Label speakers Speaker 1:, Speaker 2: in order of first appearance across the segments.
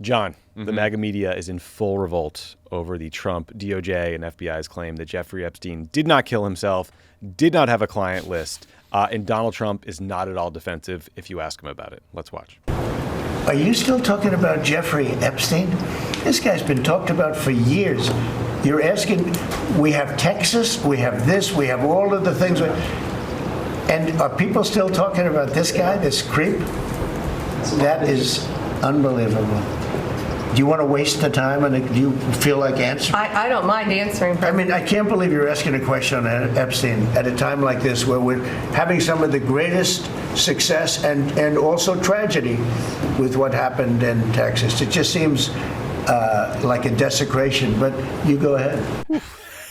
Speaker 1: John, the MAGA media is in full revolt over the Trump DOJ and FBI's claim that Jeffrey Epstein did not kill himself, did not have a client list, and Donald Trump is not at all defensive if you ask him about it. Let's watch.
Speaker 2: Are you still talking about Jeffrey Epstein? This guy's been talked about for years. You're asking, we have Texas, we have this, we have all of the things. And are people still talking about this guy, this creep? That is unbelievable. Do you want to waste the time, and do you feel like answering?
Speaker 3: I don't mind answering.
Speaker 2: I mean, I can't believe you're asking a question on Epstein at a time like this, where we're having some of the greatest success and also tragedy with what happened in Texas. It just seems like a desecration, but you go ahead.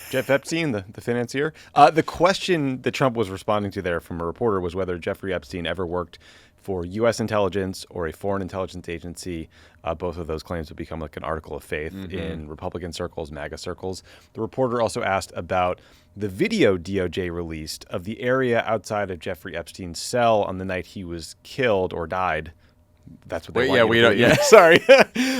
Speaker 1: Jeff Epstein, the financier. The question that Trump was responding to there from a reporter was whether Jeffrey Epstein ever worked for U.S. intelligence or a foreign intelligence agency. Both of those claims would become like an article of faith in Republican circles, MAGA circles. The reporter also asked about the video DOJ released of the area outside of Jeffrey Epstein's cell on the night he was killed or died. That's what they want.
Speaker 4: We don't. Yeah,
Speaker 1: sorry.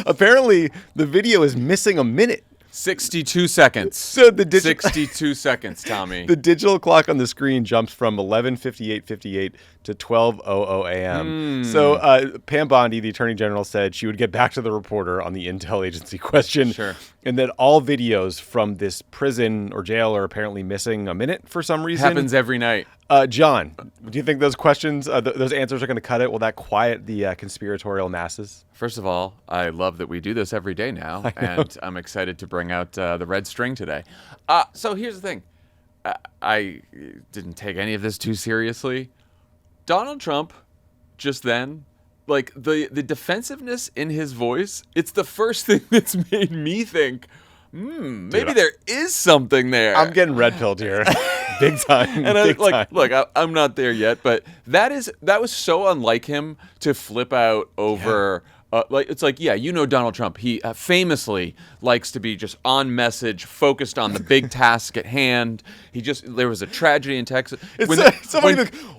Speaker 1: Apparently, the video is missing a minute.
Speaker 4: 62 seconds.
Speaker 1: So
Speaker 4: 62 seconds, Tommy.
Speaker 1: The digital clock on the screen jumps from 11:58:58 to 12:00 a.m. So Pam Bondi, the Attorney General, said she would get back to the reporter on the intel agency question.
Speaker 4: Sure.
Speaker 1: And that all videos from this prison or jail are apparently missing a minute for some reason.
Speaker 4: Happens every night.
Speaker 1: John, do you think those questions, those answers are going to cut it? Will that quiet the conspiratorial masses?
Speaker 4: First of all, I love that we do this every day now, and I'm excited to bring out the red string today. So here's the thing. I didn't take any of this too seriously. Donald Trump, just then, like the defensiveness in his voice, it's the first thing that's made me think, maybe there is something there.
Speaker 1: I'm getting red pilled here. Big time.
Speaker 4: And I'm not there yet, but that was so unlike him to flip out over. Donald Trump. He famously likes to be just on message, focused on the big task at hand. There was a tragedy in Texas.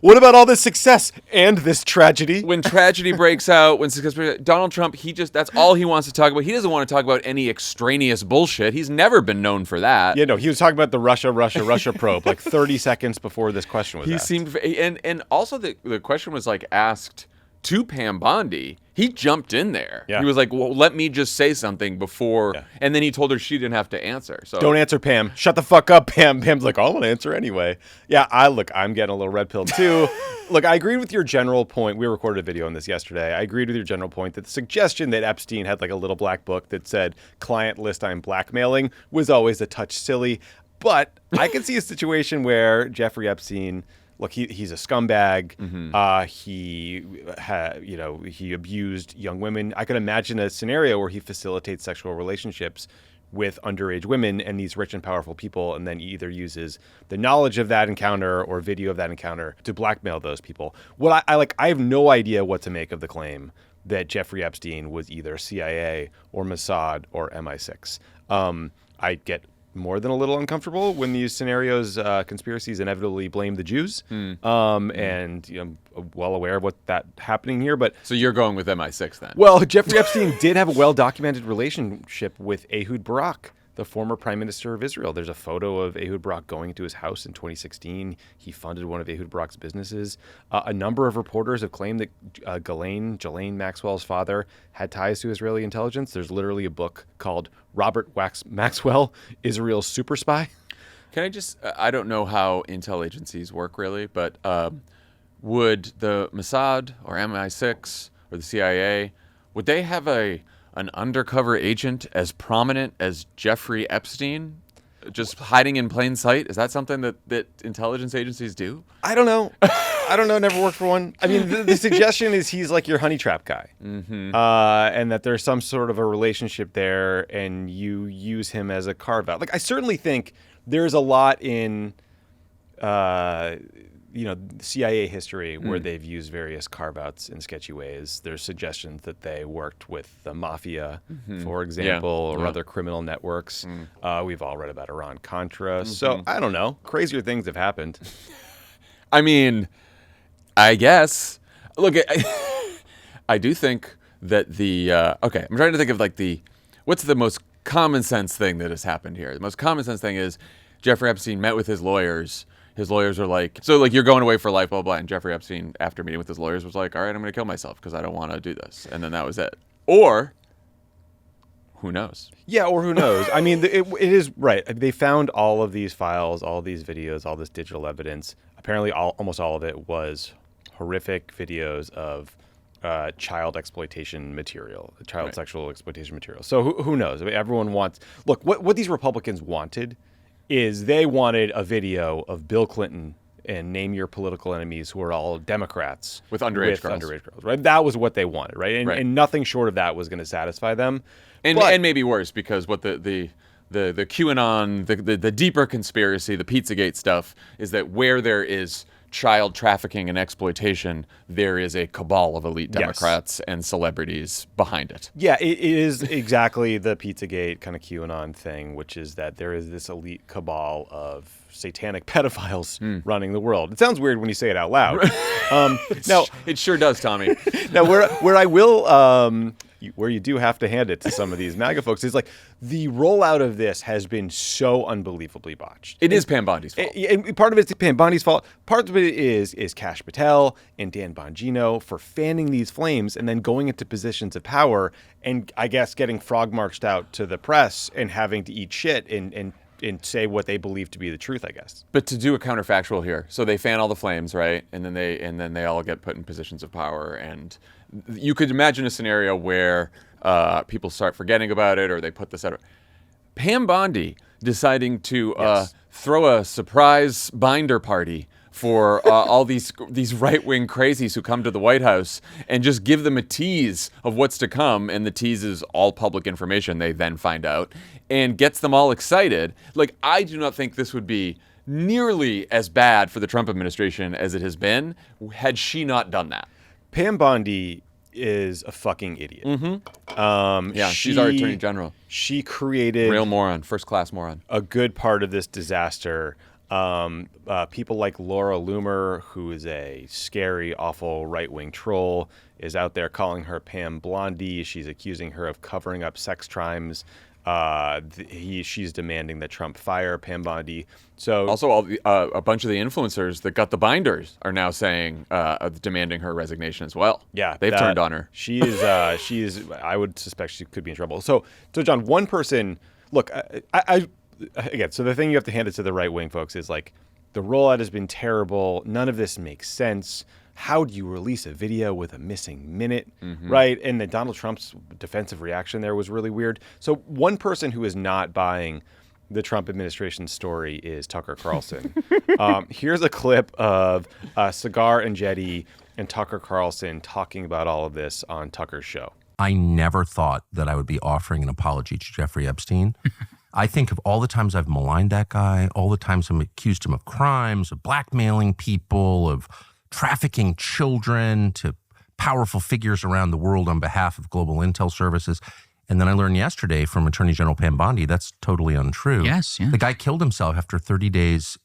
Speaker 1: What about all this success and this tragedy?
Speaker 4: When tragedy breaks out, when success breaks out, Donald Trump, that's all he wants to talk about. He doesn't want to talk about any extraneous bullshit. He's never been known for that.
Speaker 1: Yeah, no, he was talking about the Russia probe like 30 seconds before this question was asked.
Speaker 4: And also the question was like asked to Pam Bondi. He jumped in there.
Speaker 1: Yeah.
Speaker 4: He was like, well, let me just say something before. Yeah. And then he told her she didn't have to answer. So
Speaker 1: don't answer, Pam. Shut the fuck up, Pam. Pam's like, I'll answer anyway. Yeah, I'm getting a little red pilled too. Look, I agreed with your general point. We recorded a video on this yesterday. I agreed with your general point that the suggestion that Epstein had like a little black book that said client list I'm blackmailing was always a touch silly. But I can see a situation where Jeffrey Epstein, look, he's a scumbag. He abused young women. I can imagine a scenario where he facilitates sexual relationships with underage women and these rich and powerful people, and then either uses the knowledge of that encounter or video of that encounter to blackmail those people. What I have no idea what to make of the claim that Jeffrey Epstein was either CIA or Mossad or MI6. I get more than a little uncomfortable when these scenarios, conspiracies inevitably blame the Jews. And I'm well aware of what's happening here. But
Speaker 4: so you're going with MI6 then?
Speaker 1: Well, Jeffrey Epstein did have a well-documented relationship with Ehud Barak, the former prime minister of Israel. There's a photo of Ehud Barak going to his house in 2016. He funded one of Ehud Barak's businesses. A number of reporters have claimed that Ghislaine Maxwell's father had ties to Israeli intelligence. There's literally a book called Robert Maxwell, Israel's Super Spy.
Speaker 4: Can I just, I don't know how intel agencies work really, but would the Mossad or MI6 or the CIA, would they have an undercover agent as prominent as Jeffrey Epstein, just hiding in plain sight? Is that something that intelligence agencies do?
Speaker 1: I don't know. Never worked for one. I mean, the suggestion is he's like your honey trap guy, and that there's some sort of a relationship there, and you use him as a carve out. Like, I certainly think there's a lot in CIA history where they've used various carve-outs in sketchy ways. There's suggestions that they worked with the mafia, for example, or other criminal networks. We've all read about Iran-Contra. So, I don't know. Crazier things have happened.
Speaker 4: I mean, I guess. Look, I do think that okay, I'm trying to think of like what's the most common sense thing that has happened here. The most common sense thing is Jeffrey Epstein met with his lawyers. His lawyers are like, so like you're going away for life, blah, blah, blah. And Jeffrey Epstein, after meeting with his lawyers, was like, all right, I'm going to kill myself because I don't want to do this. And then that was it. Or who knows?
Speaker 1: Yeah, or who knows? I mean, it is right. They found all of these files, all these videos, all this digital evidence. Apparently, almost all of it was horrific videos of child exploitation material, child sexual exploitation material. So who knows? I mean, everyone wants... Look, what these Republicans wanted is they wanted a video of Bill Clinton and name your political enemies who are all Democrats
Speaker 4: with underage
Speaker 1: girls, right? That was what they wanted, right? And nothing short of that was going to satisfy them.
Speaker 4: And maybe worse, because what the QAnon, the deeper conspiracy, the Pizzagate stuff, is that where there is child trafficking and exploitation, there is a cabal of elite Democrats and celebrities behind it.
Speaker 1: Yeah, it is exactly the Pizzagate kind of QAnon thing, which is that there is this elite cabal of satanic pedophiles running the world. It sounds weird when you say it out loud. Now,
Speaker 4: it sure does, Tommy.
Speaker 1: Now, where I will... where you do have to hand it to some of these MAGA folks is like the rollout of this has been so unbelievably botched.
Speaker 4: It is Pam Bondi's fault.
Speaker 1: And part of it's Pam Bondi's fault. Part of it is Kash Patel and Dan Bongino for fanning these flames and then going into positions of power and I guess getting frog marched out to the press and having to eat shit and say what they believe to be the truth, I guess.
Speaker 4: But to do a counterfactual here, so they fan all the flames, right? And then they all get put in positions of power, and you could imagine a scenario where people start forgetting about it, or they put this out. Pam Bondi deciding to throw a surprise binder party for all these right-wing crazies who come to the White House and just give them a tease of what's to come, and the tease is all public information they then find out, and gets them all excited. Like, I do not think this would be nearly as bad for the Trump administration as it has been had she not done that.
Speaker 1: Pam Bondi is a fucking idiot.
Speaker 4: Mm-hmm. She's our attorney general.
Speaker 1: She created...
Speaker 4: Real moron, first-class moron.
Speaker 1: A good part of this disaster. People like Laura Loomer, who is a scary, awful right-wing troll, is out there calling her Pam Blondie. She's accusing her of covering up sex crimes. She's demanding that Trump fire Pam Bondi. So
Speaker 4: also, a bunch of the influencers that got the binders are now saying demanding her resignation as well.
Speaker 1: Yeah,
Speaker 4: they've turned on her.
Speaker 1: She is. I would suspect she could be in trouble. So John, one person. Look, again. So the thing you have to hand it to the right wing folks is like the rollout has been terrible. None of this makes sense. How do you release a video with a missing minute, right? And then Donald Trump's defensive reaction there was really weird. So one person who is not buying the Trump administration story is Tucker Carlson. Here's a clip of Cigar and Jetty and Tucker Carlson talking about all of this on Tucker's show.
Speaker 3: I never thought that I would be offering an apology to Jeffrey Epstein. I think of all the times I've maligned that guy, all the times I've accused him of crimes, of blackmailing people, of trafficking children to powerful figures around the world on behalf of global intel services. And then I learned yesterday from Attorney General Pam Bondi, that's totally untrue.
Speaker 5: Yes, yeah.
Speaker 3: The guy killed himself after 36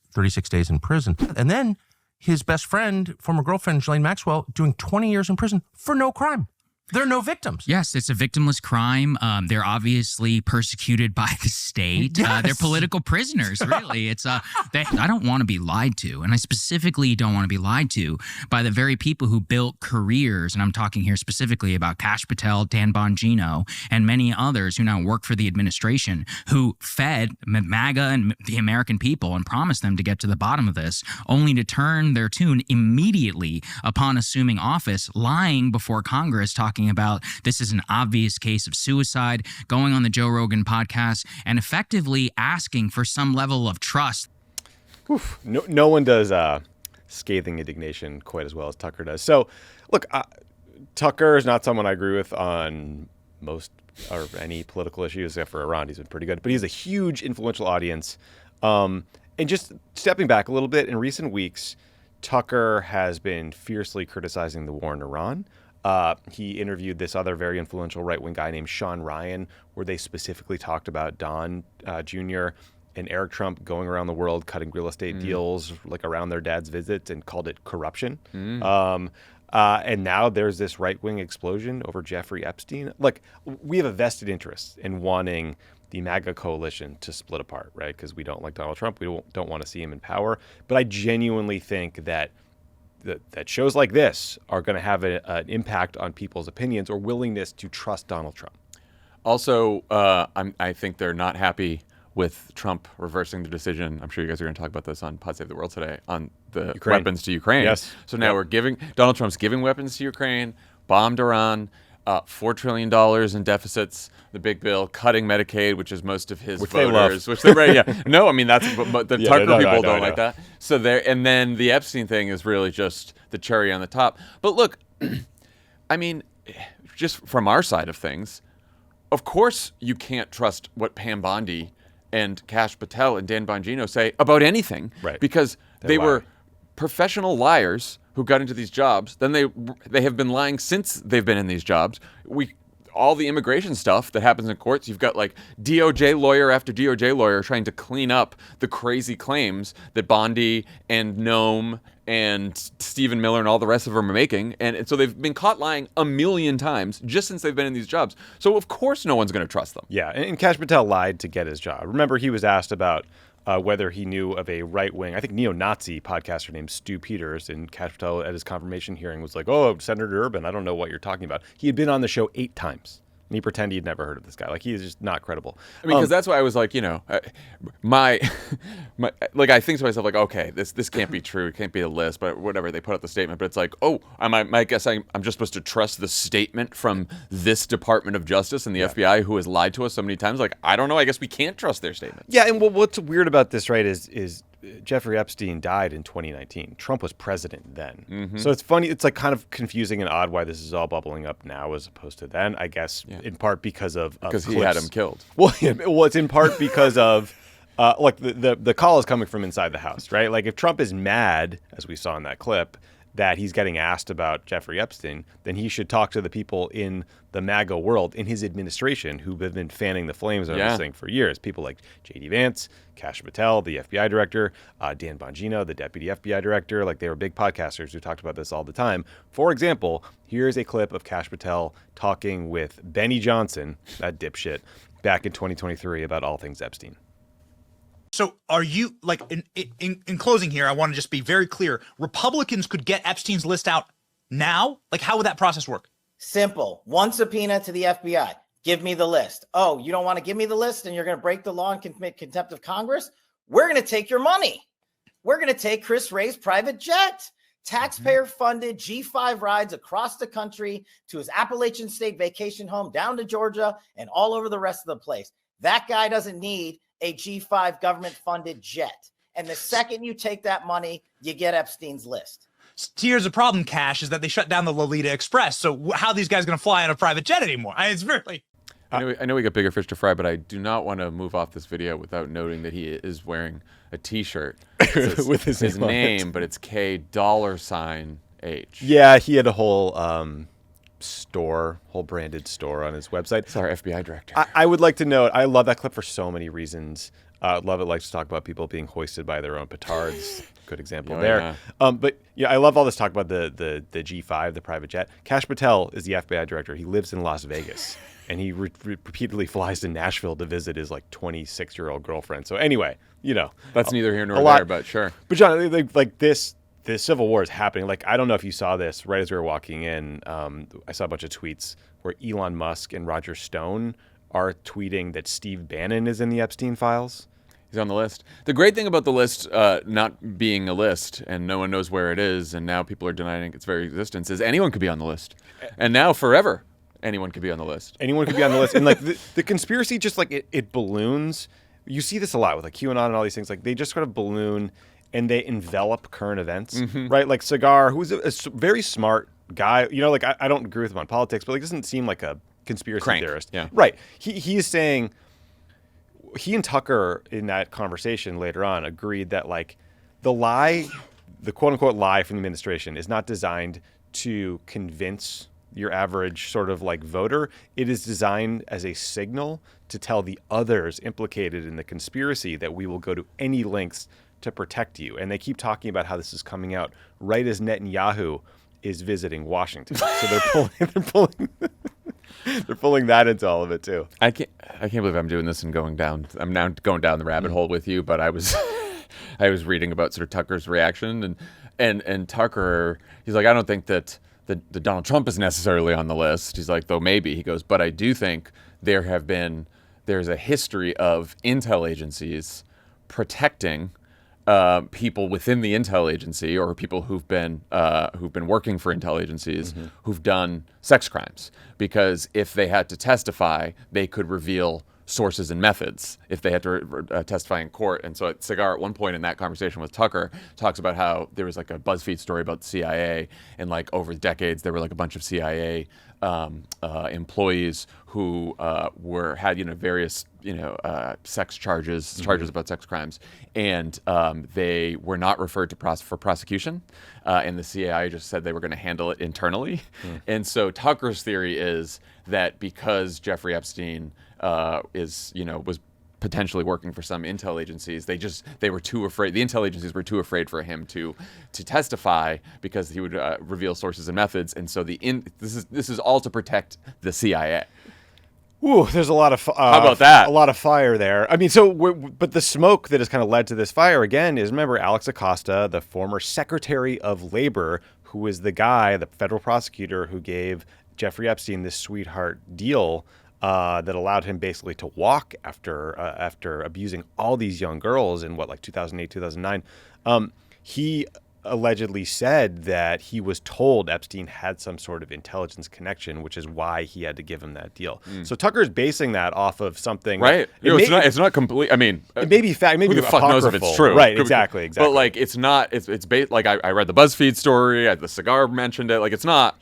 Speaker 3: days in prison. And then his best friend, former girlfriend, Ghislaine Maxwell, doing 20 years in prison for no crime. There are no victims.
Speaker 5: Yes, it's a victimless crime. They're obviously persecuted by the state.
Speaker 3: Yes.
Speaker 5: They're political prisoners, really. I don't want to be lied to, and I specifically don't want to be lied to by the very people who built careers, and I'm talking here specifically about Kash Patel, Dan Bongino, and many others who now work for the administration, who fed MAGA and the American people and promised them to get to the bottom of this, only to turn their tune immediately upon assuming office, lying before Congress, talking about this is an obvious case of suicide, going on the Joe Rogan podcast, and effectively asking for some level of trust.
Speaker 1: Oof. No one does scathing indignation quite as well as Tucker does. So, look, Tucker is not someone I agree with on most or any political issues, except for Iran. He's been pretty good, but he's a huge influential audience. And just stepping back a little bit, in recent weeks, Tucker has been fiercely criticizing the war in Iran. He interviewed this other very influential right-wing guy named Sean Ryan, where they specifically talked about Don Jr. and Eric Trump going around the world cutting real estate deals like around their dad's visits and called it corruption. And now there's this right-wing explosion over Jeffrey Epstein. Look, we have a vested interest in wanting the MAGA coalition to split apart, right? Because we don't like Donald Trump. We don't want to see him in power. But I genuinely think that shows like this are going to have an impact on people's opinions or willingness to trust Donald Trump.
Speaker 4: Also, I think they're not happy with Trump reversing the decision. I'm sure you guys are going to talk about this on Pod Save the World today on the weapons to Ukraine.
Speaker 1: Yes.
Speaker 4: So now Donald Trump's giving weapons to Ukraine, bombed Iran, $4 trillion in deficits, the big bill, cutting Medicaid, which is most of his voters. Which they love. Yeah. No, I mean, but the Tucker people don't like that. So and then the Epstein thing is really just the cherry on the top. But look, I mean, just from our side of things, of course you can't trust what Pam Bondi and Kash Patel and Dan Bongino say about anything,
Speaker 1: right?
Speaker 4: Because they were professional liars who got into these jobs. Then they have been lying since they've been in these jobs. All the immigration stuff that happens in courts, you've got like DOJ lawyer after DOJ lawyer trying to clean up the crazy claims that Bondi and Noam and Stephen Miller and all the rest of them are making. And so they've been caught lying a million times just since they've been in these jobs. So of course no one's going to trust them.
Speaker 1: Yeah, and Kash Patel lied to get his job. Remember, he was asked about whether he knew of a right-wing, I think neo-Nazi podcaster named Stu Peters, and Kash Patel at his confirmation hearing was like, "Oh, Senator Urban, I don't know what you're talking about." He had been on the show 8 times. And he pretended he'd never heard of this guy. Like, he is just not credible.
Speaker 4: I mean, because that's why I was like, my like, I think to myself, like, okay, this can't be true. It can't be a list, but whatever. They put out the statement, but it's like, oh, I guess I'm just supposed to trust the statement from this Department of Justice and the FBI who has lied to us so many times. Like, I don't know. I guess we can't trust their statements.
Speaker 1: Yeah, and what's weird about this, right, is Jeffrey Epstein died in 2019. Trump was president then. Mm-hmm. So it's funny. It's like kind of confusing and odd why this is all bubbling up now as opposed to then, I guess, in part because of
Speaker 4: he had him killed.
Speaker 1: Well, it's in part because of like the call is coming from inside the house, right? Like if Trump is mad, as we saw in that clip, that he's getting asked about Jeffrey Epstein, then he should talk to the people in the MAGA world, in his administration, who have been fanning the flames on this thing for years. People like J.D. Vance, Kash Patel, the FBI director, Dan Bongino, the deputy FBI director. Like, they were big podcasters who talked about this all the time. For example, here's a clip of Kash Patel talking with Benny Johnson, that dipshit, back in 2023 about all things Epstein.
Speaker 6: So are you, like, in closing here, I want to just be very clear. Republicans could get Epstein's list out now? Like, how would that process work?
Speaker 7: Simple. One subpoena to the FBI. Give me the list. Oh, you don't want to give me the list and you're going to break the law and commit contempt of Congress? We're going to take your money. We're going to take Chris Wray's private jet. Taxpayer-funded G5 rides across the country to his Appalachian State vacation home, down to Georgia, and all over the rest of the place. That guy doesn't need a G5 government-funded jet. And the second you take that money, you get Epstein's list.
Speaker 6: Here's the problem, Kash, is that they shut down the Lolita Express. So how are these guys going to fly on a private jet anymore? It's really...
Speaker 4: I know we got bigger fish to fry, but I do not want to move off this video without noting that he is wearing a T-shirt
Speaker 1: with his
Speaker 4: name, but it's $K$H.
Speaker 1: Yeah, he had a whole whole branded store on his website.
Speaker 4: It's our FBI director.
Speaker 1: I would like to note, I love that clip for so many reasons. Lovett likes to talk about people being hoisted by their own petards. Good example there. Yeah. But yeah, I love all this talk about the G5, the private jet. Kash Patel is the FBI director. He lives in Las Vegas, and he repeatedly flies to Nashville to visit his like 26-year-old girlfriend. So anyway,
Speaker 4: that's neither here nor there, but sure.
Speaker 1: But John, like this civil war is happening. Like, I don't know if you saw this right as we were walking in. I saw a bunch of tweets where Elon Musk and Roger Stone are tweeting that Steve Bannon is in the Epstein files.
Speaker 4: He's on the list. The great thing about the list not being a list and no one knows where it is and now people are denying its very existence is anyone could be on the list. And now forever, anyone could be on the list.
Speaker 1: Anyone could be on the list. And like the conspiracy just like it balloons. You see this a lot with like QAnon and all these things. Like they just sort of balloon and they envelop current events, right? Like Cigar, who's a very smart guy. Like I don't agree with him on politics, but like doesn't seem like a conspiracy theorist.
Speaker 4: Yeah.
Speaker 1: Right. He is saying, he and Tucker in that conversation later on agreed that like the quote unquote lie from the administration is not designed to convince your average sort of like voter. It is designed as a signal to tell the others implicated in the conspiracy that we will go to any lengths to protect you. And they keep talking about how this is coming out right as Netanyahu is visiting Washington. So they're pulling that into all of it too.
Speaker 4: I can't believe I'm doing this and I'm now going down the rabbit hole with you, but I was I was reading about sort of Tucker's reaction and Tucker, he's like, I don't think that the Donald Trump is necessarily on the list. He's like, though maybe. He goes, but I do think there's a history of intel agencies protecting people within the intel agency or people who've been working for intel agencies who've done sex crimes, because if they had to testify, they could reveal sources and methods if they had to testify in court. And so Cigar at one point in that conversation with Tucker talks about how there was like a BuzzFeed story about the CIA, and like over decades there were like a bunch of CIA employees who had various sex charges about sex crimes, and they were not referred to for prosecution, and the CIA just said they were going to handle it internally. And so Tucker's theory is that because Jeffrey Epstein was potentially working for some intel agencies, they were too afraid. The intel agencies were too afraid for him to testify because he would reveal sources and methods, and so this is all to protect the CIA.
Speaker 1: Ooh, there's a lot of
Speaker 4: how about that?
Speaker 1: A lot of fire there. I mean, but the smoke that has kind of led to this fire again is, remember, Alex Acosta, the former Secretary of Labor, who was the guy, the federal prosecutor, who gave Jeffrey Epstein this sweetheart deal that allowed him basically to walk after abusing all these young girls in 2008, 2009. He allegedly said that he was told Epstein had some sort of intelligence connection, which is why he had to give him that deal. So Tucker's basing that off of something,
Speaker 4: right? It's not complete. I mean,
Speaker 1: it may be fact. Maybe
Speaker 4: who the fuck knows if it's true,
Speaker 1: right? Exactly.
Speaker 4: But like, it's not. It's based. Like I read the BuzzFeed story. The Cigar mentioned it. Like it's not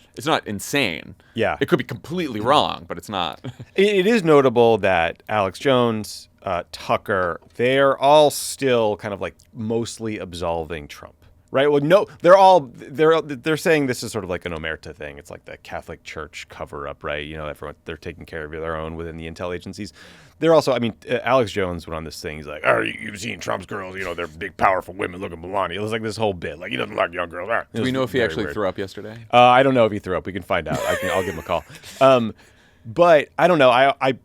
Speaker 4: insane.
Speaker 1: Yeah,
Speaker 4: it could be completely wrong, but it's not.
Speaker 1: It is notable that Alex Jones, Tucker, they're all still kind of like mostly absolving Trump. Right. Well, no, they're saying this is sort of like an omerta thing. It's like the Catholic Church cover up, right? Everyone, they're taking care of their own within the intel agencies. They're also, I mean, Alex Jones went on this thing. He's like, oh, you've seen Trump's girls, they're big, powerful women. Look at Melania. It was like this whole bit. Like, he doesn't like young girls.
Speaker 4: Do we know if he actually threw up yesterday?
Speaker 1: I don't know if he threw up. We can find out. I'll give him a call. But I don't know. I'm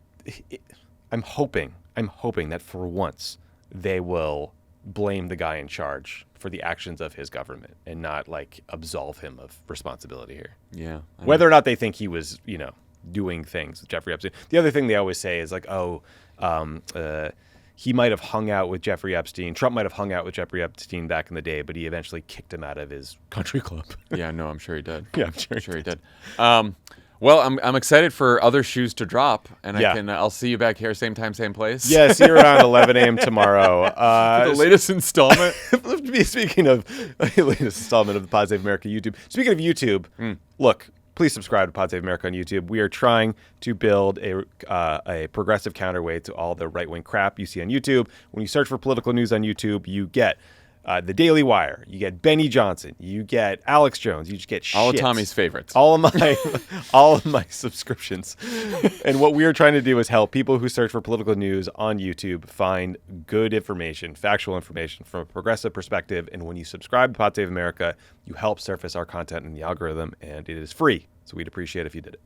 Speaker 1: hoping that for once they will blame the guy in charge for the actions of his government and not like absolve him of responsibility here.
Speaker 4: Yeah.
Speaker 1: Whether or not they think he was, doing things with Jeffrey Epstein. The other thing they always say is like, he might have hung out with Jeffrey Epstein. Trump might have hung out with Jeffrey Epstein back in the day, but he eventually kicked him out of his country club.
Speaker 4: Yeah, no, I'm sure he did.
Speaker 1: Yeah, I'm sure
Speaker 4: he did. Well, I'm excited for other shoes to drop, and I'll see you back here, same time, same place.
Speaker 1: Yeah, see you around 11 a.m. tomorrow.
Speaker 4: For the latest installment.
Speaker 1: Speaking of the latest installment of the Pod Save America YouTube. Speaking of YouTube, look, please subscribe to Pod Save America on YouTube. We are trying to build a progressive counterweight to all the right-wing crap you see on YouTube. When you search for political news on YouTube, you get the Daily Wire, you get Benny Johnson, you get Alex Jones, you just get
Speaker 4: all
Speaker 1: of
Speaker 4: Tommy's favorites,
Speaker 1: all of my subscriptions. And what we are trying to do is help people who search for political news on YouTube find good information, factual information from a progressive perspective. And when you subscribe to Pod Save America, you help surface our content in the algorithm, and it is free. So we'd appreciate if you did it.